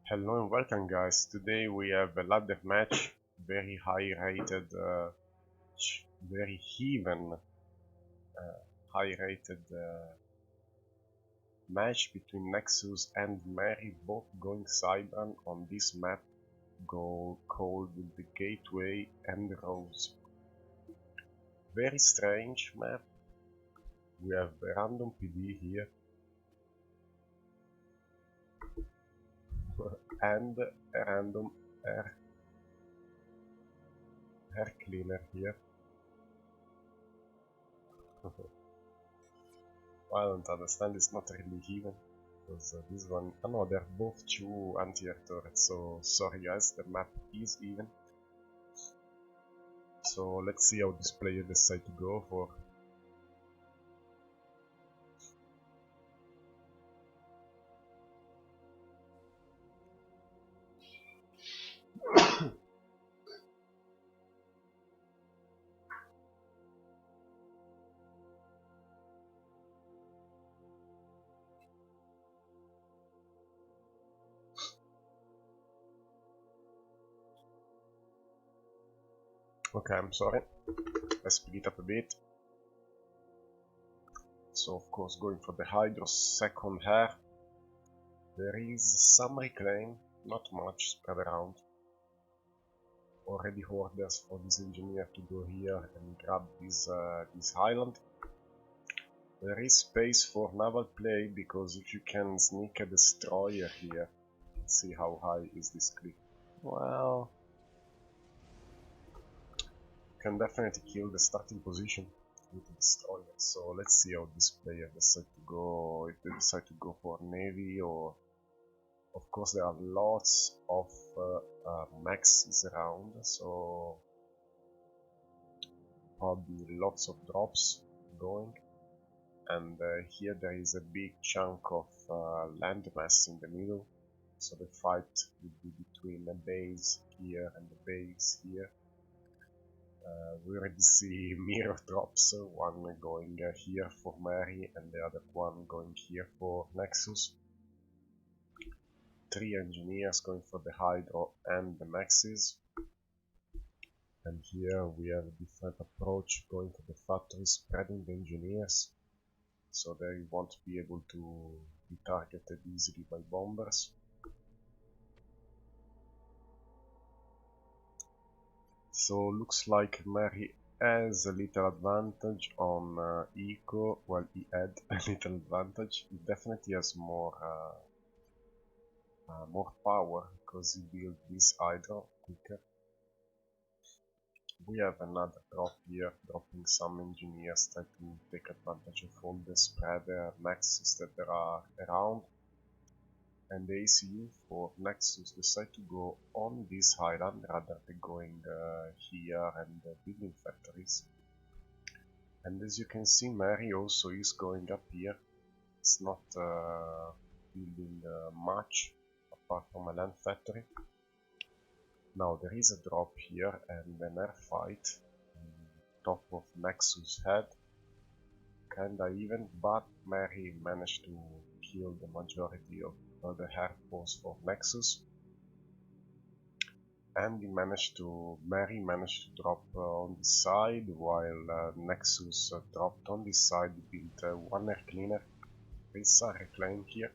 Hello and welcome guys. Today we have a ladder match, very high rated, very even, high rated match between Nexus and Mary, both going sideline on this map called the Gateway and Rose. Very strange map. We have a random PD here and a random air cleaner here. I don't understand, it's not really even. Because this one, oh no, they're both two anti-air turrets, so sorry guys, the map is even. So let's see how this player decides to go for. Okay, I'm sorry, let's speed it up a bit. So of course going for the Hydro second hair. There is some reclaim, not much spread around. Already orders for this engineer to go here and grab this island. There is space for naval play, because if you can sneak a destroyer here, let's see how high is this cliff. Well, can definitely kill the starting position with the destroyer. So let's see how this player decides to go, if they decide to go for navy, or of course there are lots of maxes around, so probably lots of drops going. And here there is a big chunk of landmass in the middle, so the fight will be between a base here and the base here. We already see mirror drops, one going here for Mary and the other one going here for Nexus. 3 engineers going for the Hydro and the Maxes. And here we have a different approach, going for the factory, spreading the engineers, so they won't be able to be targeted easily by bombers. So looks like Mary has a little advantage on eco. Well, he had a little advantage. He definitely has more power because he built this hydro quicker. We have another drop here, dropping some engineers trying to take advantage of all the spreader maxes that there are around. And the ACU for Nexus decide to go on this island rather than going here and building factories. And as you can see, Mary also is going up here. It's not building much apart from a land factory. Now there is a drop here and an air fight on top of Nexus head. Kinda even, but Mary managed to kill the majority of the air force for Nexus. And Mary managed to drop on this side, while Nexus dropped on this side, built one air cleaner. There is a reclaim here.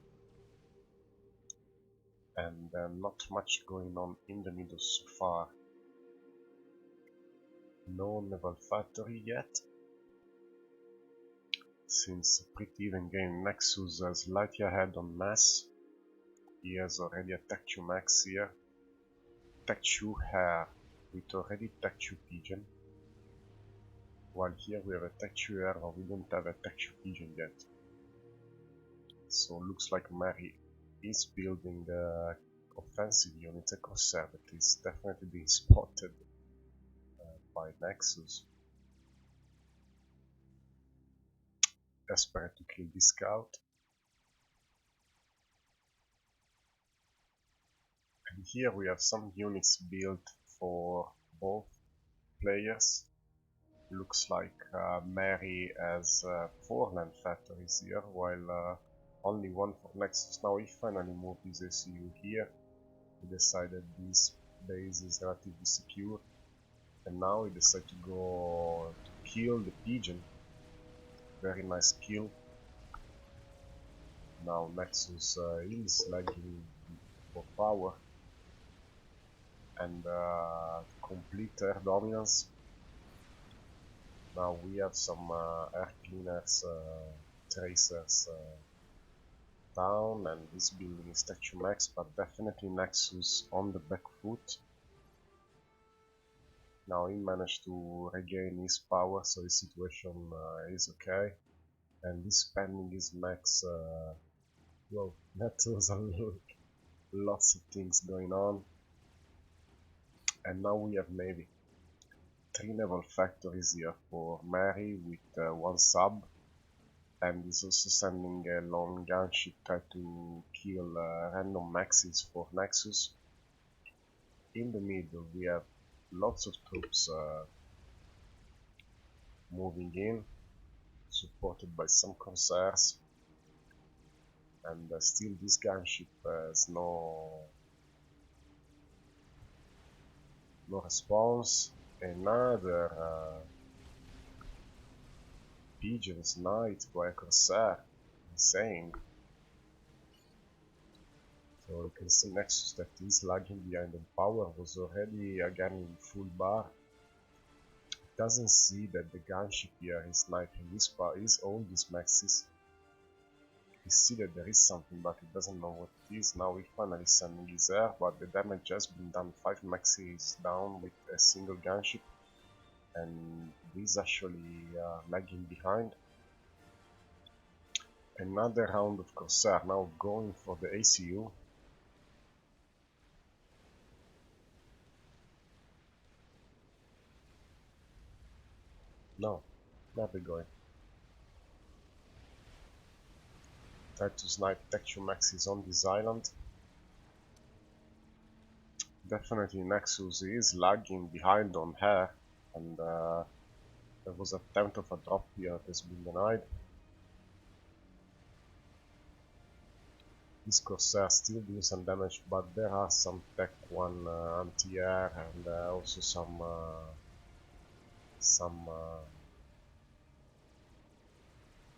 And not much going on in the middle so far. No naval factory yet. Since pretty even game, Nexus is slightly ahead on mass. He has already a Tech 2 max here. Tech 2 Hare with already Tech 2 Pigeon. While here we have a Tech 2 Hare, but we don't have a Tech 2 Pigeon yet. So looks like Mary is building the offensive unit, a Corsair that is definitely being spotted by Nexus. Desperate to kill this scout. And here we have some units built for both players. Looks like Mary has 4 land factories here, while only one for Nexus. Now he finally moved his SU here. He decided this base is relatively secure, and now he decided to go to kill the pigeon. Very nice kill. Now Nexus is lagging for power and complete air dominance. Now we have some air cleaners, tracers down, and this building is Statue Max, but definitely Nexus on the back foot. Now he managed to regain his power, so his situation is okay, and he's spending his max. Well, that was lots of things going on, and now we have Navy. 3 naval factories here for Mary with 1 sub, and he's also sending a lone gunship try to kill random maxes for Nexus. In the middle we have lots of troops moving in, supported by some Corsairs, and still this gunship has no response. Another pigeon sniped by a Corsair, insane. So you can see Nexus that is lagging behind, and power was already again in full bar. It doesn't see that the gunship here is sniping his all these maxes. He see that there is something, but he doesn't know what it is. Now he finally sending his air, but the damage has been done. 5 maxes down with a single gunship, and he's actually lagging behind. Another round of Corsair, now going for the ACU. No, not the going. Try to snipe texture maxes on this island. Definitely Nexus is lagging behind on her, and there was an attempt of a drop here that has been denied. This Corsair still doing some damage, but there are some Tech 1 anti-air and also some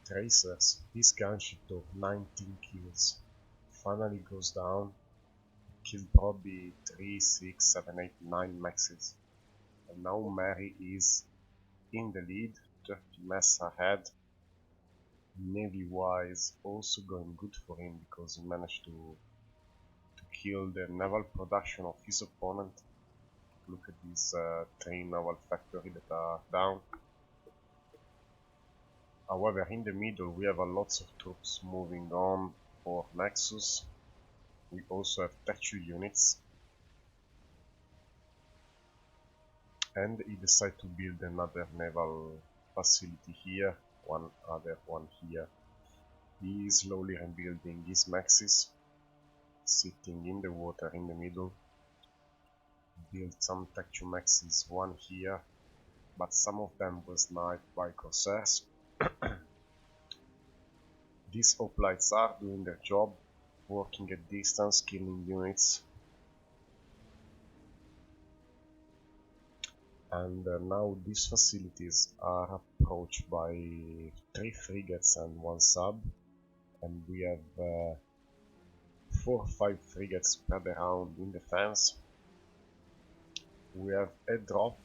tracers. This gunship took 19 kills. Finally goes down. Killed probably 3, 6, 7, 8, 9 maxes. And now Mary is in the lead, 30 mass ahead. Navy wise also going good for him because he managed to kill the naval production of his opponent. Look at these 3 naval factories that are down. However, in the middle we have a lots of troops moving on for Nexus. We also have Tech 2 units, and he decided to build another naval facility here, other one here. He is slowly rebuilding his maxis, sitting in the water in the middle. Built some Tech 2 maxis, one here, but some of them were sniped by Corsairs. These hoplites are doing their job, working at distance, killing units. And now these facilities are approached by 3 frigates and 1 sub, and we have 4 or 5 frigates spread around in defense. We have a drop,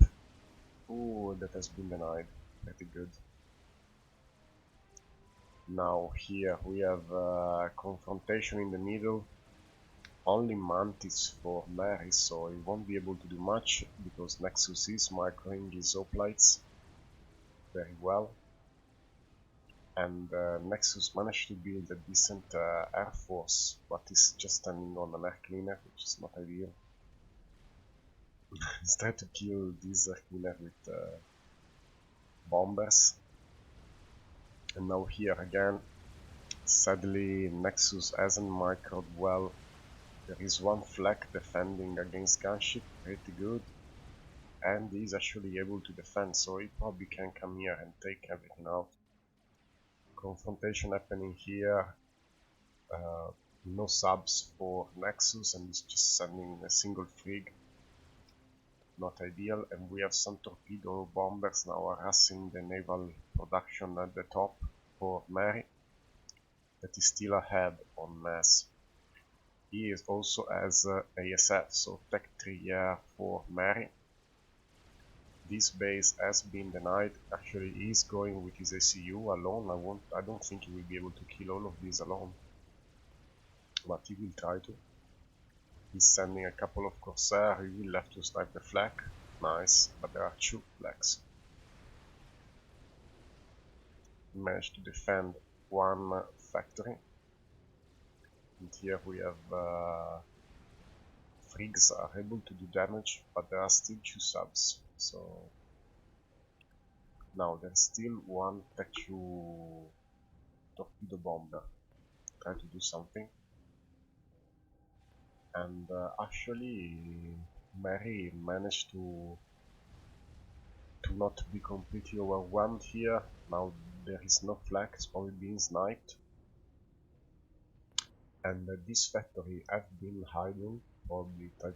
that has been denied, pretty good. Now here we have confrontation in the middle, only Mantis for Mary, so he won't be able to do much because Nexus is microing his hoplites very well. And Nexus managed to build a decent air force, but is just standing on an air cleaner, which is not ideal. He's trying to kill this air cleaner with bombers. And now here again, sadly Nexus hasn't microed well. There is 1 flak defending against gunship, pretty good, and he's actually able to defend, so he probably can come here and take everything out. Confrontation happening here, No subs for Nexus, and it's just sending a single frig. Not ideal. And we have some torpedo bombers now harassing the naval production at the top for Mary, that is still ahead on mass. He is also has ASF, so Tech 3 for Mary. This base has been denied. Actually, he's going with his ACU alone. I don't think he will be able to kill all of these alone, but he will try to. He's sending a couple of Corsair. He will have to snipe the flag. Nice, but there are 2 flags. He managed to defend 1 factory. And here we have frigs are able to do damage, but there are still 2 subs. So now there's still 1 Tech 2 torpedo bomber. Try to do something. And actually Mary managed to not be completely overwhelmed here. Now there is no flag, it's probably being sniped. And this factory have been hiding, probably try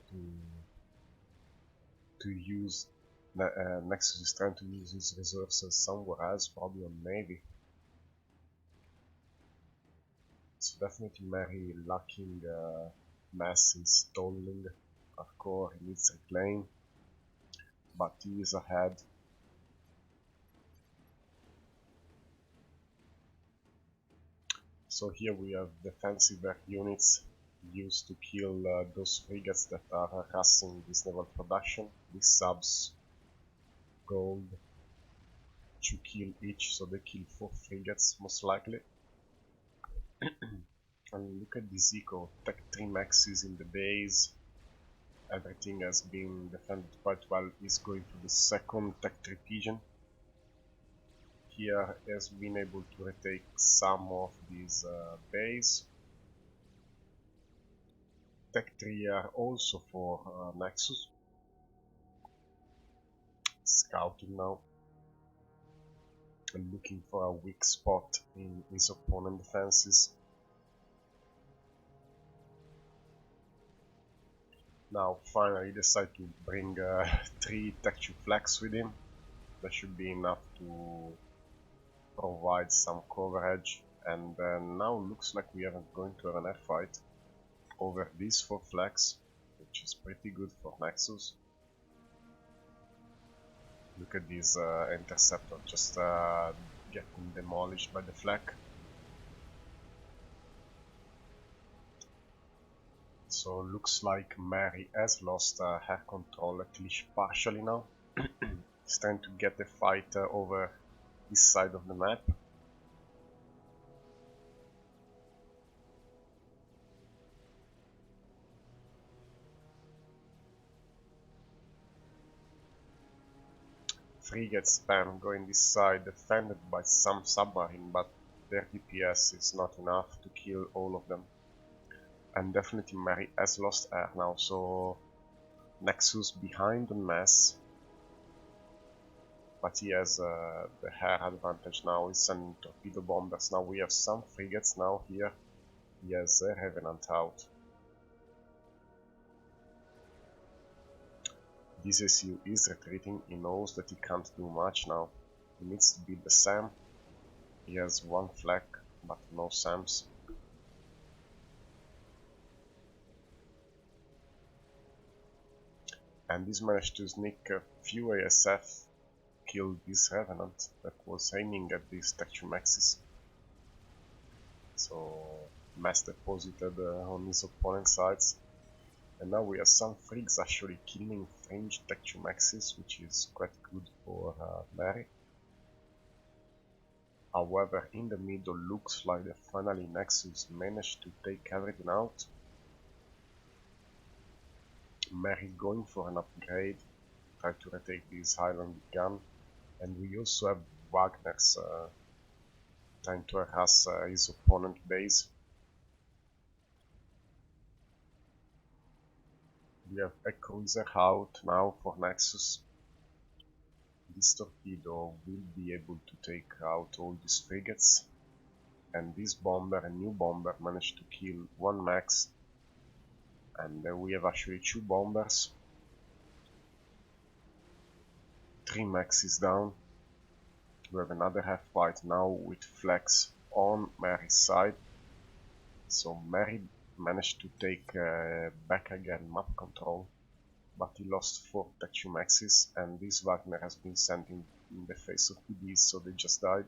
to use Nexus is trying to use his resources somewhere else, probably on Navy. So definitely Mary lacking mass installing. Of course he needs reclaim, but he is ahead. So here we have defensive air units used to kill those frigates that are harassing this naval production. These subs gold to kill each, so they kill 4 frigates most likely. And look at this eco, Tech 3 maxes in the base. Everything has been defended quite well. He's going for the second Tech 3 pigeon. Here he has been able to retake some of these base. Tech 3 are also for Nexus. Scouting now and looking for a weak spot in his opponent defenses. Now finally decide to bring 3 Tech 2 flags with him. That should be enough to provide some coverage, and now looks like we are going to have an air fight over these 4 flags, which is pretty good for Nexus. Look at this interceptor just getting demolished by the flag. So looks like Mary has lost her control, at least partially now. He's trying to get the fight over this side of the map. Frigates spam going this side, defended by some submarine, but their DPS is not enough to kill all of them. And definitely Mary has lost air now, so Nexus behind on mass, but he has the air advantage now. He's sending torpedo bombers. Now we have some frigates now here. He has a Revenant out. This SU is retreating. He knows that he can't do much now. He needs to build a SAM. He has 1 flag, but no SAMs. And he's managed to sneak a few ASF, kill this Revenant that was aiming at these Tech 2 maxes. So mass deposited on his opponent's sides. And now we have some frigs actually killing fringe Tech 2 maxes, which is quite good for Mary. However, in the middle looks like that finally Nexus managed to take everything out. Mary going for an upgrade, try to retake this island gun, and we also have Wagner's trying to harass his opponent base. We have a cruiser out now for Nexus. This torpedo will be able to take out all these frigates. and this bomber, a new bomber, managed to kill one max, and we have actually two bombers. 3 maxes down. We have another half fight now with Flex on Mary's side. So Mary managed to take back again map control, but he lost 4 tech 2 maxes, and this Wagner has been sent in the face of PDs, so they just died.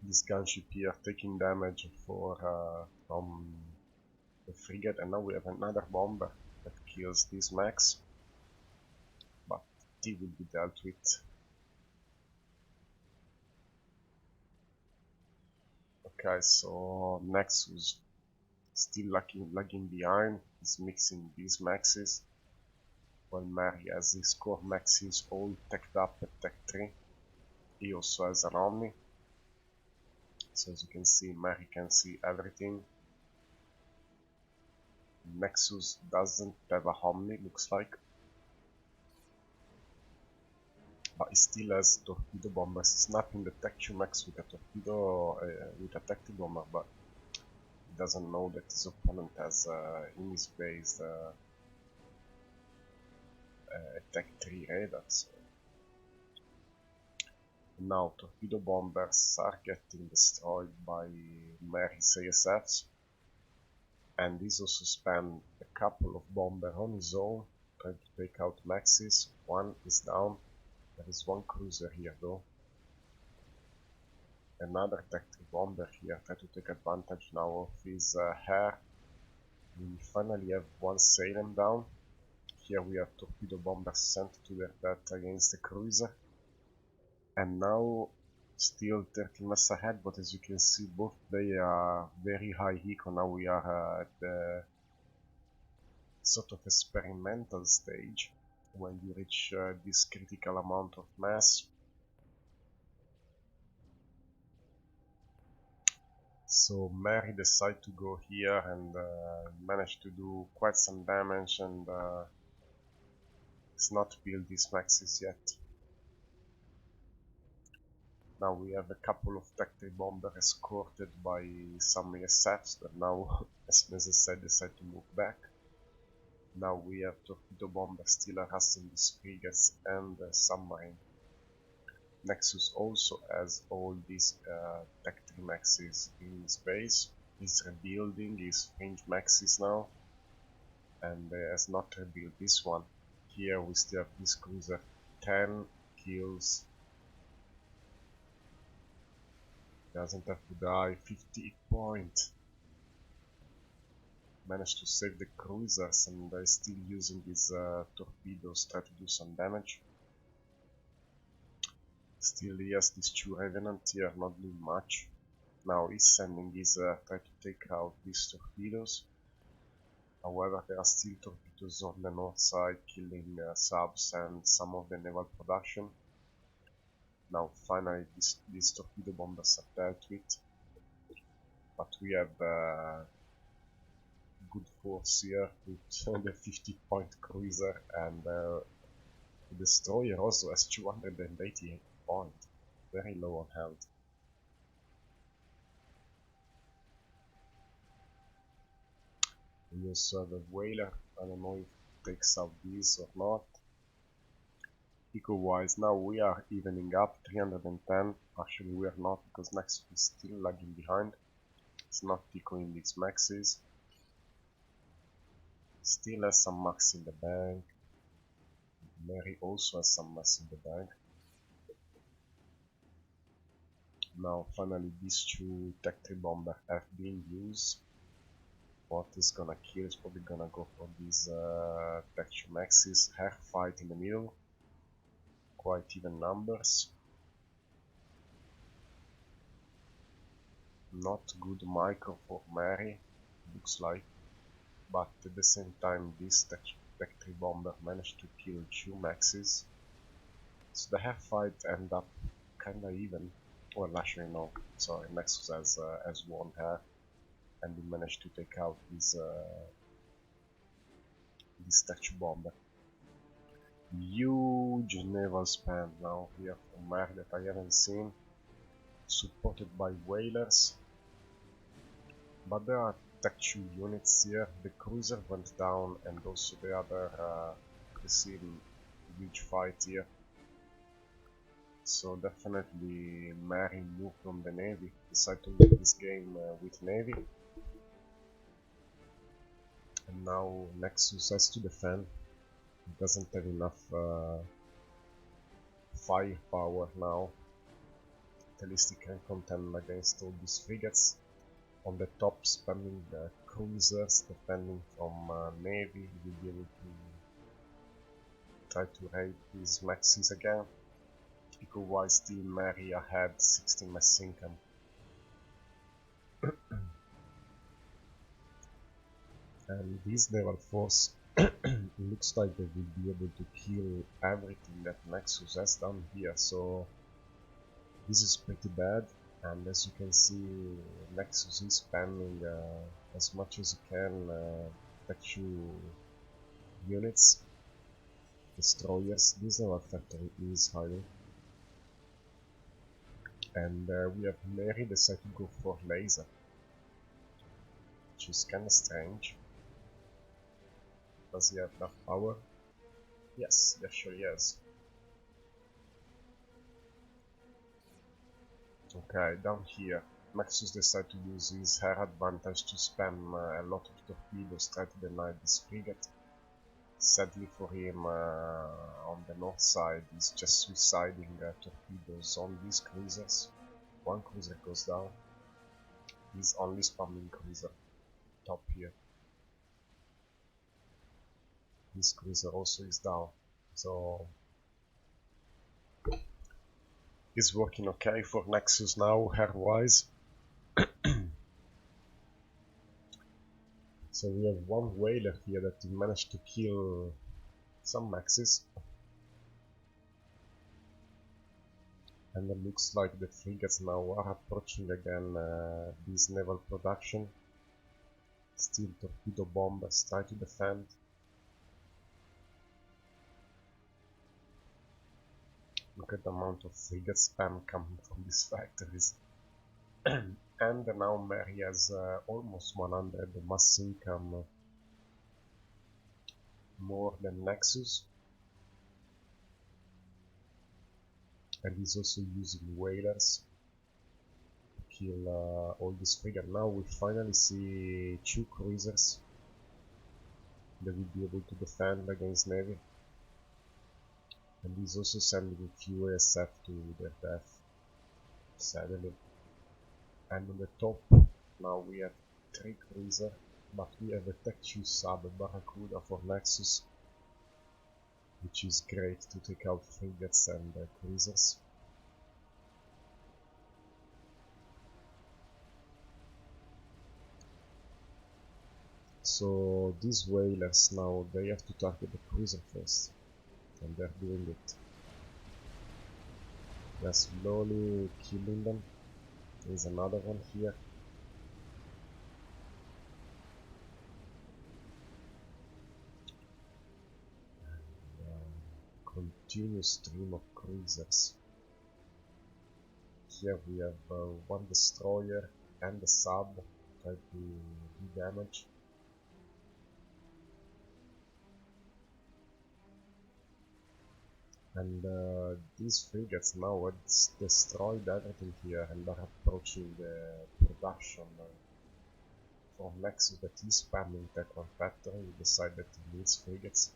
This gunship here taking damage from the frigate, and now we have another bomber that kills this max, but T will be dealt with. Okay, so Nexus still lagging behind, he's mixing these maxes, while Mary has his core maxes all teched up at tech 3. He also has an Omni, so as you can see, Mary can see everything. Nexus doesn't have a Omni, looks like, but he still has torpedo bombers. He's snapping the tech 2 max with a torpedo, with a tech 2 bomber, but he doesn't know that his opponent has in his base a tech 3 radar. So now torpedo bombers are getting destroyed by Mary's ASFs, and he's also spent a couple of bombers on his own trying to take out maxis. One is down. There is one cruiser here though. Another tech 3 bomber here try to take advantage now of his hair. We finally have one Salem down. Here we have torpedo bombers sent to their death against the cruiser. And now still 30 miles ahead, but as you can see both they are very high eco. Now we are at the sort of experimental stage when you reach this critical amount of mass. So Mary decided to go here and managed to do quite some damage, and it's not built these maxes yet. Now we have a couple of tech 3 bombers escorted by some ASFs that now, as I said, decide to move back. Now we have torpedo bombers still harassing these frigates and the submarine. Nexus also has all these tech 3 maxes in space. He's rebuilding his fringe maxes now, and has not rebuilt this one. Here we still have this cruiser, 10 kills. Doesn't have to die, 50 point. Managed to save the cruisers, and they're still using his torpedoes, try to do some damage. Still he has these 2 Revenant here, not doing much. Now he's sending his try to take out these torpedoes. However, there are still torpedoes on the north side, killing subs and some of the naval production. Now finally these torpedo bombers are dealt with, but we have good force here with the 50 point cruiser, and the destroyer also has 288 points, very low on health. We also have a whaler, I don't know if it takes out these or not. Eco wise now we are evening up, 310, actually we are not because Nexus is still lagging behind. It's not ecoing these maxes. Still has some max in the bank. Mary also has some max in the bank. Now finally these 2 tech 3 bombers have been used. What is gonna kill is probably gonna go for these tech 2 maxes. Hair fight in the middle. Quite even numbers. Not good micro for Mary, looks like. But at the same time this tech 3 bomber managed to kill 2 maxes. So the half fight end up kinda even. Well, actually no, sorry, Nexus has won half, and he managed to take out this tech 2 bomber. Huge naval span now here from Mary that I haven't seen. supported by whalers, but there are Tech 2 units here. The cruiser went down, and also the other receiving huge fight here. So definitely Mary moved from the Navy, decided to win this game with Navy. And now Nexus has to defend. It doesn't have enough firepower now. At least it can contend against all these frigates. On the top, spamming the cruisers, defending from Navy. He will be able to try to raid these maxis again. Eco-wise, still Mary ahead, 16 mass income. And this naval force looks like they will be able to kill everything that Nexus has done here, so this is pretty bad. And as you can see, Nexus is spamming as much as he can Tech 2 units, destroyers. This naval factory is hiding. And we have Mary decide to go for laser, which is kinda strange. Does he have enough power? Yes, he actually has. Okay, down here, Nexus decided to use his hair advantage to spam a lot of torpedoes, try to deny this frigate. Sadly for him, on the north side, he's just suiciding torpedoes on these cruisers. One cruiser goes down. He's only spamming cruiser top here. This cruiser also is down, so it's working okay for Nexus now, hair-wise. So we have one whaler here that managed to kill some maxis. And it looks like the frigates now are approaching again this naval production. Still torpedo bombers try to defend. Look at the amount of frigate spam coming from these factories. And now Mary has almost 100 mass income, more than Nexus. And he's also using whalers to kill all these frigates. Now we finally see 2 cruisers that will be able to defend against Navy. And he's also sending a few ASF to their death, sadly. And on the top, now we have 3 cruisers, but we have a Tech 2 sub, Barracuda for Nexus, which is great to take out frigates and cruisers. So these whalers now, they have to target the cruiser first, and they're doing it. They're slowly killing them. There's another one here. Continuous stream of cruisers. Here we have one destroyer and a sub trying to do damage. And these frigates now have destroyed everything here and are approaching the production from Nexus that is spamming Tech 1 factory. He decided that he needs frigates.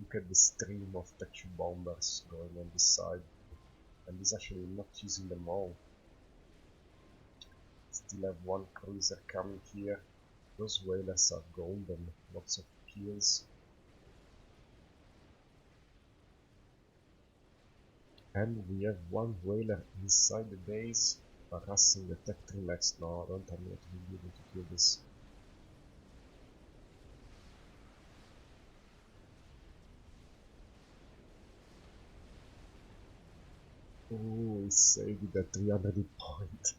Look at the stream of Tech 2 bombers going on this side, and he's actually not using them all. Still have one cruiser coming here. Those whalers are golden, lots of kills. And we have one whaler inside the base, harassing the Tech 3 Max. No, don't tell me that we'll be able to kill this. Ooh, he saved it at 300 point.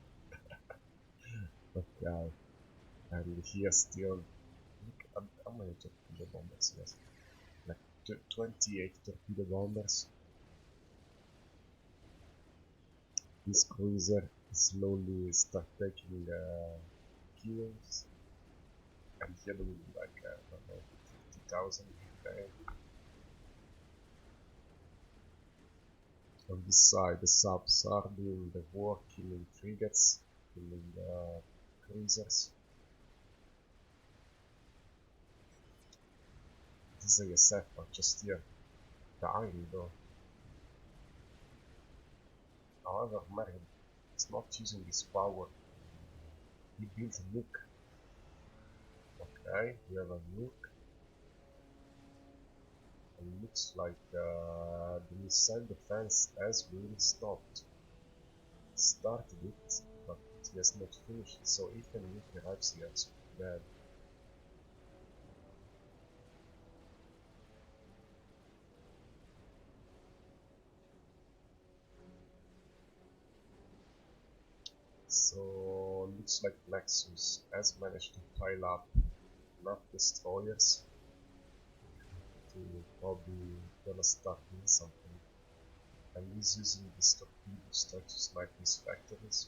Okay. And here still, look, how many torpedo bombers he has? Like 28 torpedo bombers. This cruiser slowly start taking kills, and here there will be like I don't know, 50,000 hit. On this side, the subs are doing the work, killing frigates, killing cruisers. This is ASF, but just here, dying though. However, Merrill is not using his power. He built a nuke. Okay, we have a nuke. And looks like the missile defense has been stopped. Started it, but he has not finished, so if a nuke arrives here, it's dead. So looks like Nexus has managed to pile up enough destroyers to probably gonna start doing something. And he's using these torpedoes to snipe these factories.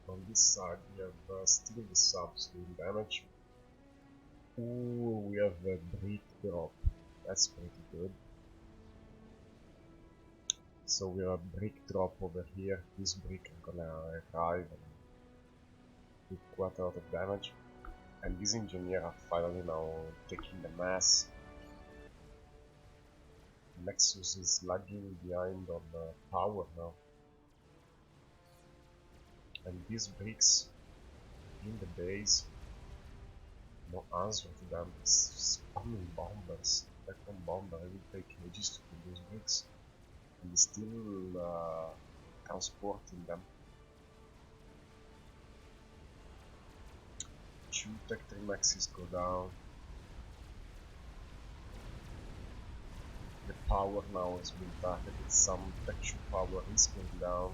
On this side we have still the subs doing damage. Ooh, we have a brick drop. That's pretty good. So we have a brick drop over here. This brick are gonna arrive and do quite a lot of damage. And these engineers are finally now taking the mass. Nexus is lagging behind on power now. And these bricks in the base, no answer to them, spamming bombers. Back on bomber, it will take ages to kill those bricks. And still transporting them. 2 Tech 3 Maxis go down. The power now has been targeted, some Tech 2 power is going down.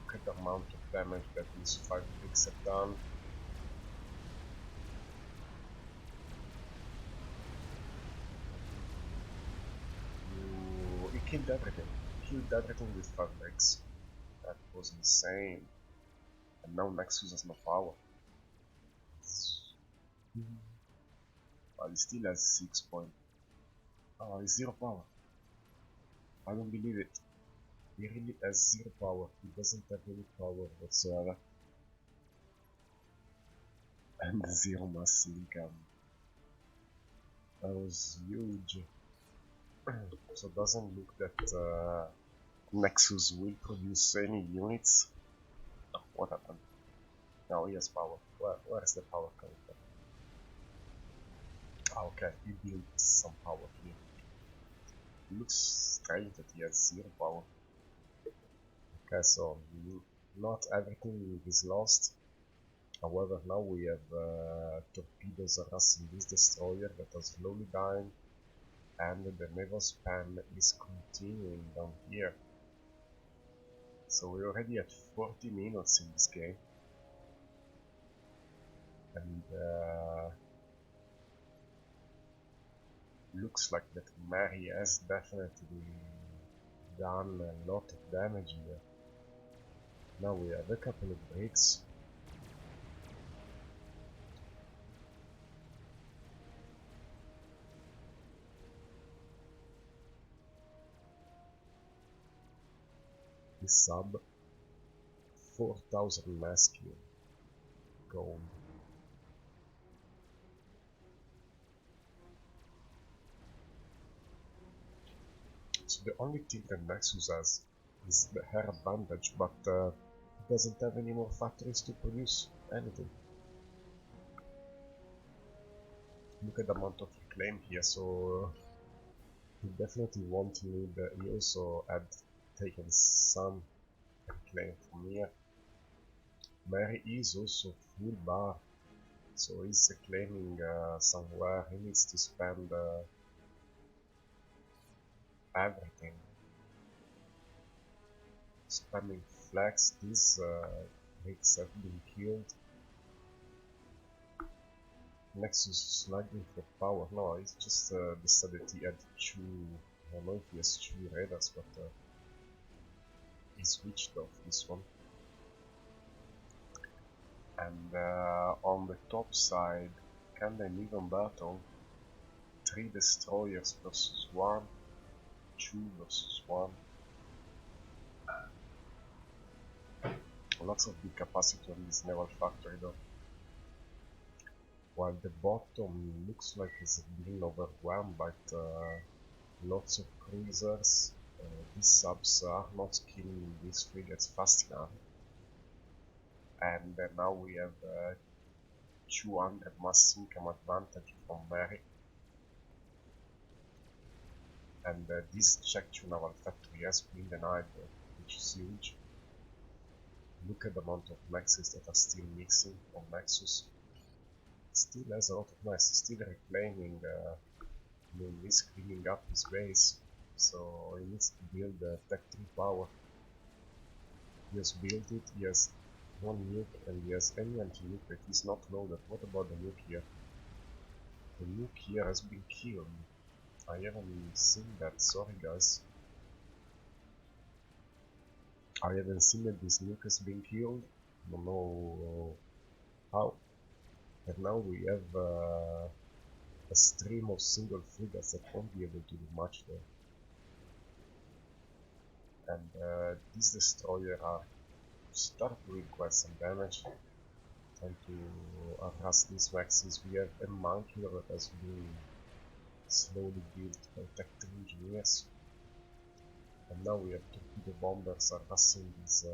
Look at the amount of damage that these 5 bricks have done. He killed everything. Killed everything with 5 bricks. That was insane. And now Nexus has no power. But he still has 6 points. Oh, he's 0 power. I don't believe it. He really has 0 power. He doesn't have any power whatsoever. And 0 mass income. That was huge. So doesn't look that Nexus will produce any units. Oh, what happened? Now he has power. Where is the power coming from? Ah, okay, he built some power here. It looks strange that he has 0 power. Okay, so not everything is lost. However, now we have torpedoes harassing this destroyer that are slowly dying, and the naval spam is continuing down here. So we're already at 40 minutes in this game. And looks like that Mary has definitely done a lot of damage here. Now we have a couple of bricks. This sub 4,000 masculine gold. So the only thing that Nexus has is the hair advantage, but it doesn't have any more factories to produce anything. Look at the amount of reclaim here, so he definitely won't need. He also had taken some reclaim from here. Mary is also full bar, so he's reclaiming somewhere. He needs to spend everything. Spamming flags, these bricks have been killed. Nexus is lagging for power. No, it's just decided he had two. I don't know if he has two radars, but he switched off this one. And on the top side, kinda an even battle. 3 destroyers versus 1, 2 versus 1. Lots of big capacity on this naval factory though. While the bottom looks like it's being overwhelmed by lots of cruisers, these subs are not killing these frigates fast enough. And now we have 200 mass income advantage from Mary. And this check to naval factory has been denied, which is huge. Look at the amount of Nexus that are still mixing on Nexus. Still has a lot of mass, still reclaiming, he's cleaning up his base, so he needs to build Tech 3 power. He has built it, he has one nuke, and he has any anti-nuke that is not loaded. What about the nuke here? The nuke here has been killed. I haven't seen that, sorry guys. I haven't seen that this nuke has been killed. I don't know how. And now we have a stream of single frigates that won't be able to do much there. And these destroyers are start doing quite some damage. Trying to harass these maxes. We have a monkey that has been slowly built by Tech 3 engineers. And now we have torpedo bombers harassing this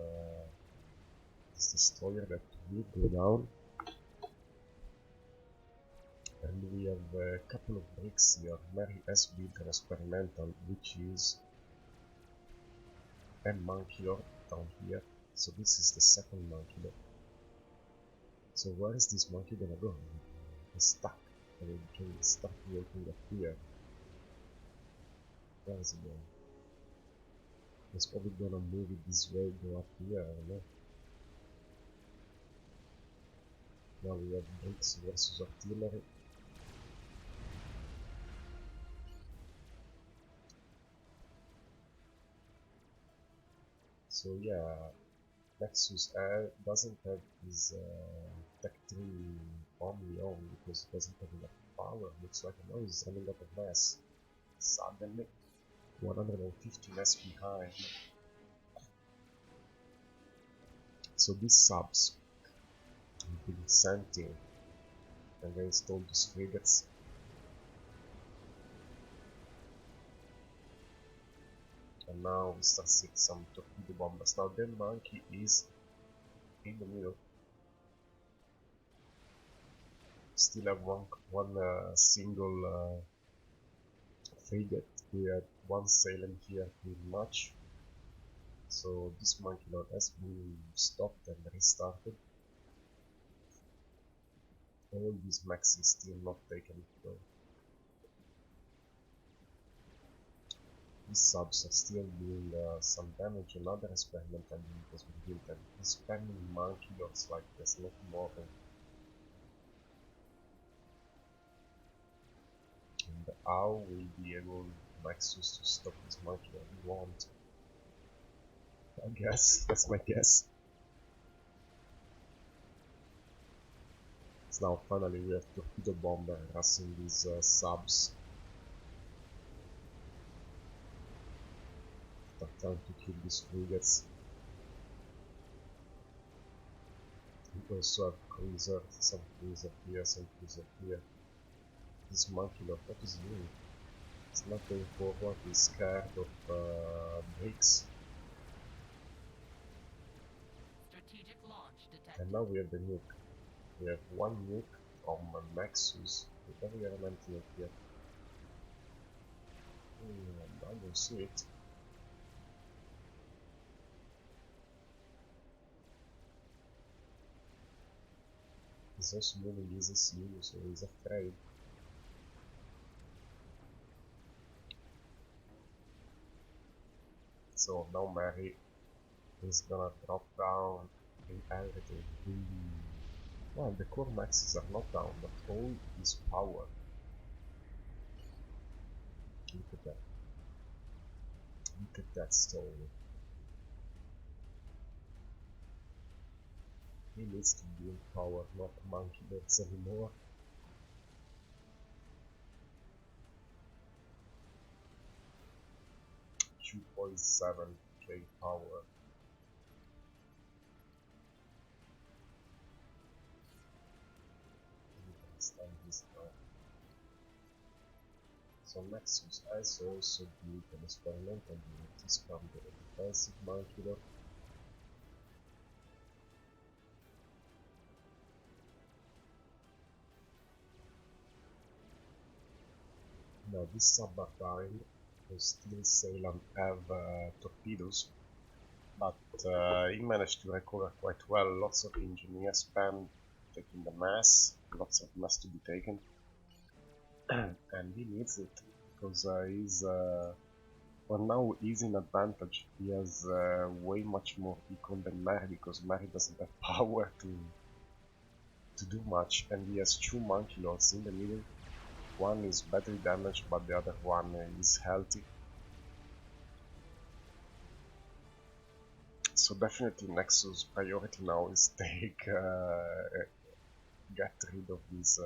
destroyer that will go down. And we have a couple of bricks here. Mary has built an experimental, which is a monkey lord down here. So this is the second monkey lord. So where is this monkey gonna go? He's stuck. I mean, can he start working up here? Where is he going? He's probably gonna move it this way, go up here, I don't know. Now we have bricks versus artillery. So yeah, Nexus doesn't have his Tech 3 only on because it doesn't have enough power. Looks like now he's running out of mass. Suddenly, 150 mass behind. So these subs have been sent in and they installed these frigates. And now we start seeing some torpedo bombers. Now the monkey is in the middle. Still have one single frigate. We had one sailing here pretty much. So this monkey lord has been stopped and restarted. All these maxes still not taken though. These subs are still doing some damage. Another experimental unit has been built and he's spamming monkey lords like there's no tomorrow. And how will be able Nexus to stop this monkey lord? We won't. I guess, that's my guess. So now finally we have torpedo bomber harassing these subs. Start trying to kill these frigates. We also have cruiser, some cruiser here, some cruiser here. This monkey lord, what is he doing? He's not going forward, he's scared of bricks. Strategic launch detected. And now we have the nuke. We have one nuke from Nexus, the very element nuke here. I don't see it. He's also moving easy CU, so he's afraid. So now Mary is gonna drop down in everything. Well, the core maxes are not down, but all is power. Look at that. Look at that story. He needs to build power, not monkey birds anymore. $2.7k power. You can stand this now. So Nexus has also built an experimental unit to spam the defensive monkey dog. Now this sub-barbarian will still sail and have torpedoes, but he managed to recover quite well. Lots of engineer spam taking the mass, lots of mass to be taken, and he needs it because he's well, now he's in advantage. He has way much more econ than Mary because Mary doesn't have power to do much, and he has two monkey lords in the middle. One is badly damaged, but the other one is healthy. So definitely Nexus' priority now is get rid of these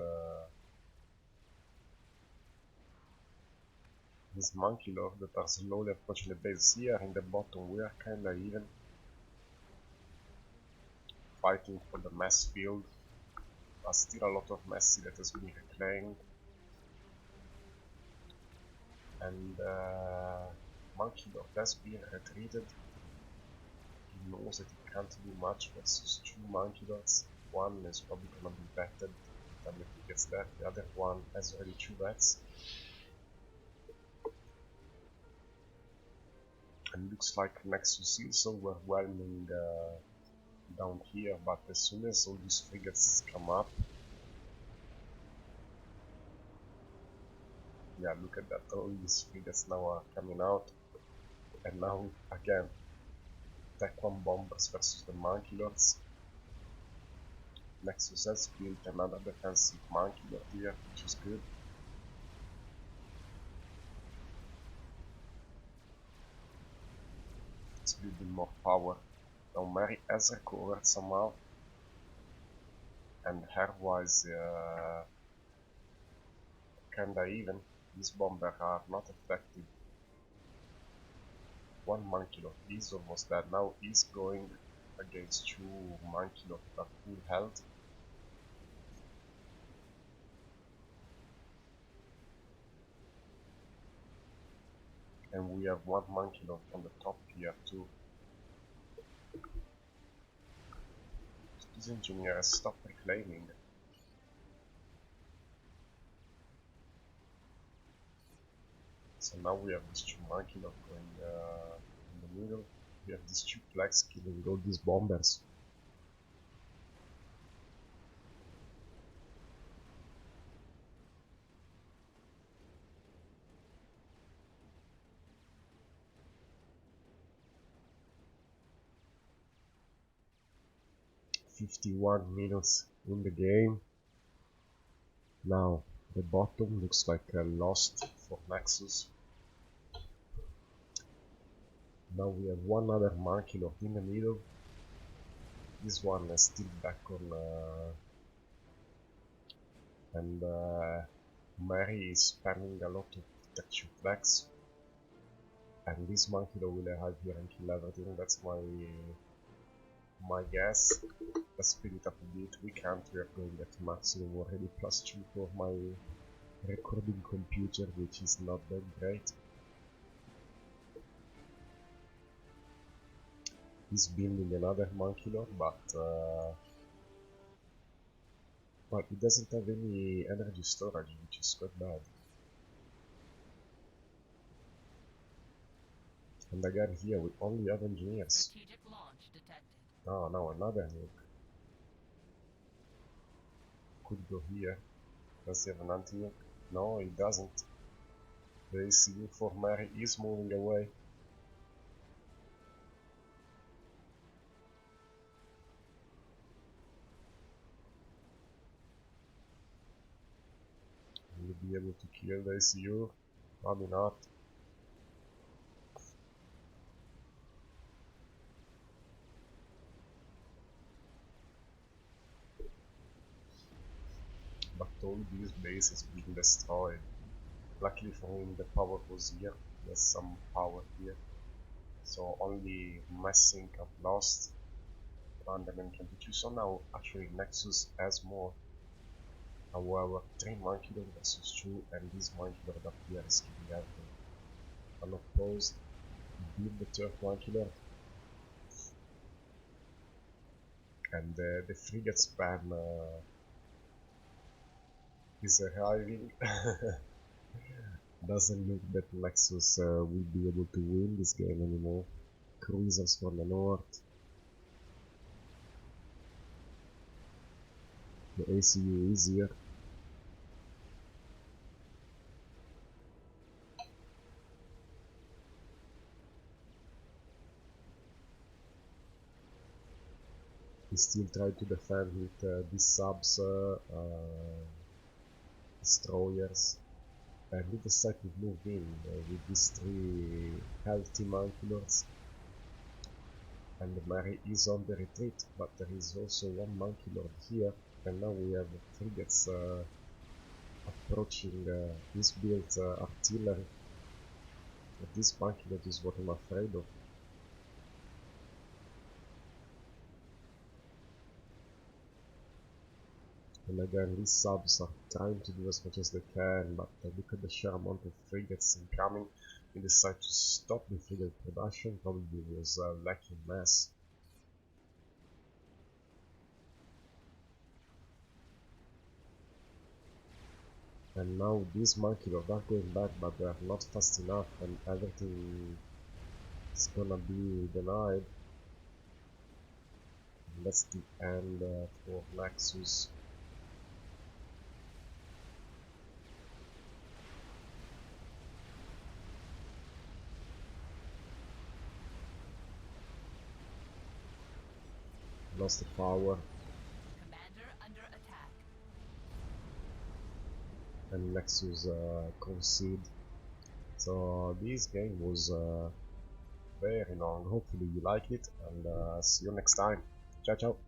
monkey lords that are slowly approaching the base. Here in the bottom we are kinda even fighting for the mass field, but still a lot of massy that has been reclaimed. And monkey lord has been retreated. He knows that he can't do much versus two monkey lords. One is probably gonna be battered by the time he gets there. The other one has already two bats. And looks like Nexus is overwhelming down here, but as soon as all these frigates come up, yeah, look at that, all these frigates now are coming out, and now again, Tech 1 bombers versus the monkey lords. Nexus has built another defensive monkey lord here, which is good. It's building more power. Now Mary has recovered somehow, and hair-wise kinda even. These bombers are not effective. One monkey lord is almost dead. Now he's going against two monkey lord that are full health. And we have one monkey lord on the top here too. This engineer has stopped reclaiming. So now we have these two monkey lord going in the middle. We have these two flags killing all these bombers. "51 minutes in the game. Now the bottom looks like a lost for Nexus. Now we have one other monkey lord in the middle. This one is still back on and Mary is spamming a lot of texture flags, and this monkey lord will arrive here and kill everything. That's my guess. Let's speed it up a bit. We can't, we are going at maximum already, +2 for my recording computer, which is not that great. He's building another monkey lord, but well, it doesn't have any energy storage, which is quite bad. And again here we only have engineers. Strategic launch detected. Oh no, another nuke. Could go here. Does he have an anti-nuke? No, he doesn't. The ACU for Mary is moving away. be able to kill the ACU. Probably not. But all these bases being destroyed. Luckily for him, the power was here. There's some power here. So only Messing have lost 122. So now actually Nexus has more. However, 3 Monkey Lord versus 2, and this Monkey Lord up here is killing everything. Unopposed, beat the third Monkey Lord. And the frigate spam is arriving. Doesn't look that Nexus will be able to win this game anymore. Cruisers from the north. The ACU is here. He still tried to defend with these subs, destroyers. And he decided to move in with these 3 healthy Monkey Lords. And Mary is on the retreat, but there is also 1 Monkey Lord here, and now we have frigates approaching this build artillery. But this Monkey Lord is what I'm afraid of. And again, these subs are trying to do as much as they can, but look at the sheer amount of frigates incoming. They decide to stop the frigate production, probably was lacking mass. And now these Monkey Lords are going back, but they are not fast enough, and everything is gonna be denied. And that's the end for Nexus. Lost the power. Commander under attack. And Nexus concede. So this game was very long. Hopefully you like it, and see you next time. Ciao ciao.